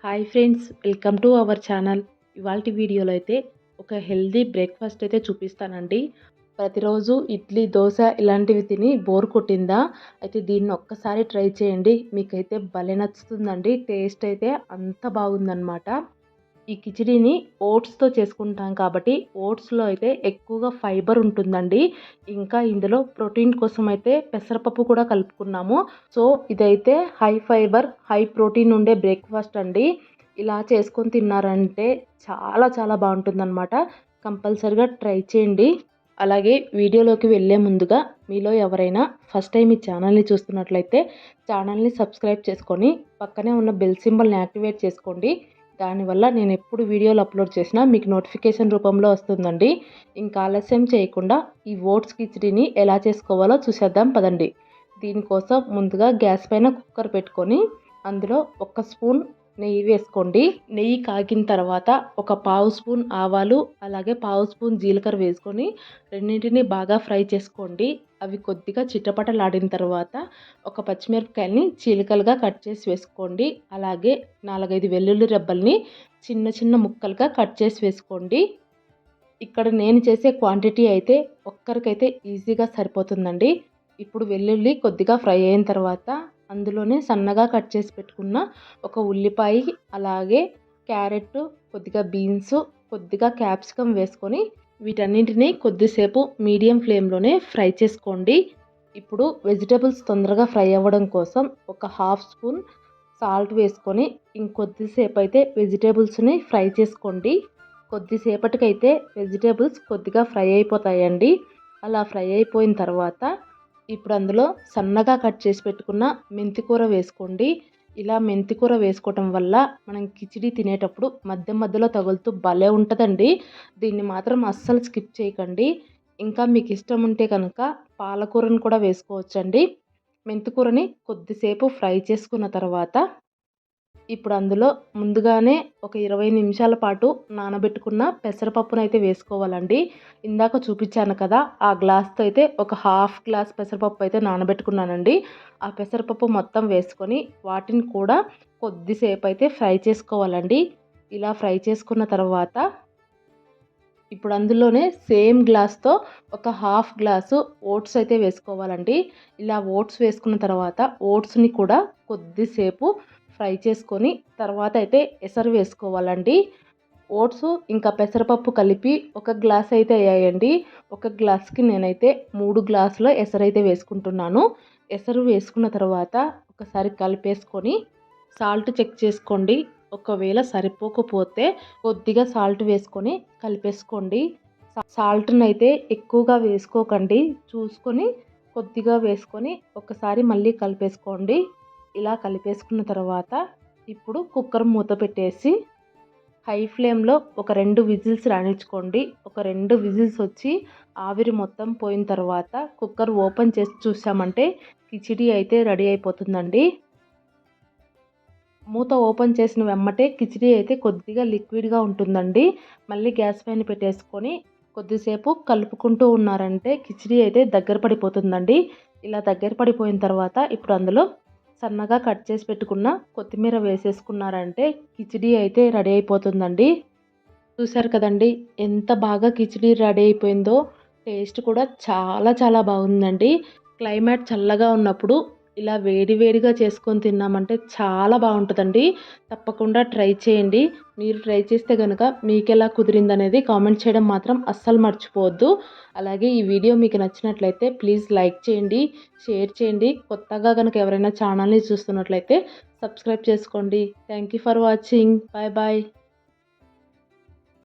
Hi friends, welcome to our channel. ఇవాల్టి వీడియోలో అయితే ఒక హెల్దీ బ్రేక్ఫాస్ట్ అయితే చూపిస్తానండి. ప్రతిరోజు ఇడ్లీ, దోశ ఇలాంటివి తిని బోర్ కొట్టిందా? అయితే దీన్ని ఒక్కసారి ట్రై చేయండి. మీకైతే భలే నచ్చుతుందండి. టేస్ట్ అయితే అంత బాగుందన్నమాట. ఈ కిచిడీని ఓట్స్‌తో చేసుకుంటాం కాబట్టి ఓట్స్‌లో అయితే ఎక్కువగా ఫైబర్ ఉంటుందండి. ఇంకా ఇందులో ప్రోటీన్ కోసం అయితే పెసరపప్పు కూడా కలుపుకున్నాము. సో, ఇదైతే హై ఫైబర్, హై ప్రోటీన్ ఉండే బ్రేక్ఫాస్ట్ అండి. ఇలా చేసుకొని తిన్నారంటే చాలా చాలా బాగుంటుందన్నమాట. కంపల్సరీగా ట్రై చేయండి. అలాగే వీడియోలోకి వెళ్ళే ముందుగా మీలో ఎవరైనా ఫస్ట్ టైం ఈ ఛానల్ని చూస్తున్నట్లయితే ఛానల్ని సబ్స్క్రైబ్ చేసుకొని పక్కనే ఉన్న బెల్ సింబల్ని యాక్టివేట్ చేసుకోండి. దానివల్ల నేను ఎప్పుడు వీడియోలు అప్లోడ్ చేసినా మీకు నోటిఫికేషన్ రూపంలో వస్తుందండి. ఇంకా ఆలస్యం చేయకుండా ఈ ఓట్స్ కిచిడీని ఎలా చేసుకోవాలో చూసేద్దాం పదండి. దీనికోసం ముందుగా గ్యాస్ పైన కుక్కర్ పెట్టుకొని అందులో 1 స్పూన్ నెయ్యి వేసుకోండి. నెయ్యి కాగిన తర్వాత ఒక పావు స్పూన్ ఆవాలు, అలాగే పావు స్పూన్ జీలకర్ర వేసుకొని రెండింటిని బాగా ఫ్రై చేసుకోండి. అవి కొద్దిగా చిటపటలాడిన తర్వాత ఒక పచ్చిమిరపకాయలని చీలికలుగా కట్ చేసి వేసుకోండి. అలాగే 4-5 వెల్లుల్లి రెబ్బల్ని చిన్న చిన్న ముక్కలుగా కట్ చేసి వేసుకోండి. ఇక్కడ నేను చేసే క్వాంటిటీ అయితే ఒక్కరికైతే ఈజీగా సరిపోతుందండి. ఇప్పుడు వెల్లుల్లి కొద్దిగా ఫ్రై అయిన తర్వాత అందులోనే సన్నగా కట్ చేసి పెట్టుకున్న ఒక ఉల్లిపాయ, అలాగే క్యారెట్, కొద్దిగా బీన్స్, కొద్దిగా క్యాప్సికమ్ వేసుకొని వీటన్నింటినీ కొద్దిసేపు మీడియం ఫ్లేమ్లోనే ఫ్రై చేసుకోండి. ఇప్పుడు వెజిటేబుల్స్ తొందరగా ఫ్రై అవ్వడం కోసం ఒక హాఫ్ స్పూన్ సాల్ట్ వేసుకొని ఇంకొద్దిసేపు అయితే వెజిటేబుల్స్ని ఫ్రై చేసుకోండి. కొద్దిసేపటికైతే వెజిటేబుల్స్ కొద్దిగా ఫ్రై అయిపోతాయండి. అలా ఫ్రై అయిపోయిన తర్వాత ఇప్పుడు అందులో సన్నగా కట్ చేసి పెట్టుకున్న మెంతికూర వేసుకోండి. ఇలా మెంతికూర వేసుకోవటం వల్ల మనం కిచిడి తినేటప్పుడు మధ్య మధ్యలో తగులుతూ భలే ఉంటుందండి. దీన్ని మాత్రం అస్సలు స్కిప్ చేయకండి. ఇంకా మీకు ఇష్టం ఉంటే కనుక పాలకూరను కూడా వేసుకోవచ్చండి. మెంతికూరని కొద్దిసేపు ఫ్రై చేసుకున్న తర్వాత ఇప్పుడు అందులో ముందుగానే ఒక 20 నిమిషాల పాటు నానబెట్టుకున్న పెసరపప్పునైతే వేసుకోవాలండి. ఇందాక చూపించాను కదా, ఆ గ్లాస్తో అయితే ఒక హాఫ్ గ్లాస్ పెసరపప్పు అయితే నానబెట్టుకున్నానండి. ఆ పెసరపప్పు మొత్తం వేసుకొని వాటిని కూడా కొద్దిసేపు అయితే ఫ్రై చేసుకోవాలండి. ఇలా ఫ్రై చేసుకున్న తర్వాత ఇప్పుడు అందులోనే సేమ్ గ్లాస్తో ఒక హాఫ్ గ్లాసు ఓట్స్ అయితే వేసుకోవాలండి. ఇలా ఓట్స్ వేసుకున్న తర్వాత ఓట్స్ని కూడా కొద్దిసేపు ఫ్రై చేసుకొని తర్వాత అయితే ఎసరు వేసుకోవాలండి. ఓట్స్ ఇంకా పెసరపప్పు కలిపి ఒక గ్లాస్ అయితే అయ్యాయండి. ఒక గ్లాస్కి నేనైతే 3 గ్లాసుల ఎసరు అయితే వేసుకుంటున్నాను. ఎసరు వేసుకున్న తర్వాత ఒకసారి కలిపేసుకొని సాల్ట్ చెక్ చేసుకోండి. ఒకవేళ సరిపోకపోతే కొద్దిగా సాల్ట్ వేసుకొని కలిపేసుకోండి. సాల్ట్ని అయితే ఎక్కువగా వేసుకోకండి, చూసుకొని కొద్దిగా వేసుకొని ఒకసారి మళ్ళీ కలిపేసుకోండి. ఇలా కలిపేసుకున్న తర్వాత ఇప్పుడు కుక్కర్ మూత పెట్టేసి హై ఫ్లేమ్లో ఒక 2 విజిల్స్ రానిచ్చుకోండి. ఒక 2 విజిల్స్ వచ్చి ఆవిరి మొత్తం పోయిన తర్వాత కుక్కర్ ఓపెన్ చేసి చూసామంటే కిచిడి అయితే రెడీ అయిపోతుందండి. మూత ఓపెన్ చేసిన వెమ్మటే కిచిడి అయితే కొద్దిగా లిక్విడ్గా ఉంటుందండి. మళ్ళీ గ్యాస్ పైన పెట్టేసుకొని కొద్దిసేపు కలుపుకుంటూ ఉన్నారంటే కిచిడి అయితే దగ్గర పడిపోతుందండి. ఇలా దగ్గర పడిపోయిన తర్వాత ఇప్పుడు అందులో సన్నగా కట్ చేసి పెట్టుకున్న కొత్తిమీర వేసేసుకున్నారంటే కిచిడి అయితే రెడీ అయిపోతుందండి. చూసారు కదండి ఎంత బాగా కిచిడి రెడీ అయిపోయిందో. టేస్ట్ కూడా చాలా చాలా బాగుందండి. క్లైమేట్ చల్లగా ఉన్నప్పుడు ఇలా వేడి వేడిగా చేసుకొని తిన్నామంటే చాలా బాగుంటుందండి. తప్పకుండా ట్రై చేయండి. మీరు ట్రై చేస్తే కనుక మీకు ఎలా కుదిరిందనేది కామెంట్ చేయడం మాత్రం అస్సలు మర్చిపోవద్దు. అలాగే ఈ వీడియో మీకు నచ్చినట్లయితే ప్లీజ్ లైక్ చేయండి, షేర్ చేయండి. కొత్తగా కనుక ఎవరైనా ఛానల్ని చూస్తున్నట్లయితే సబ్స్క్రైబ్ చేసుకోండి. Thank you for watching. Bye bye.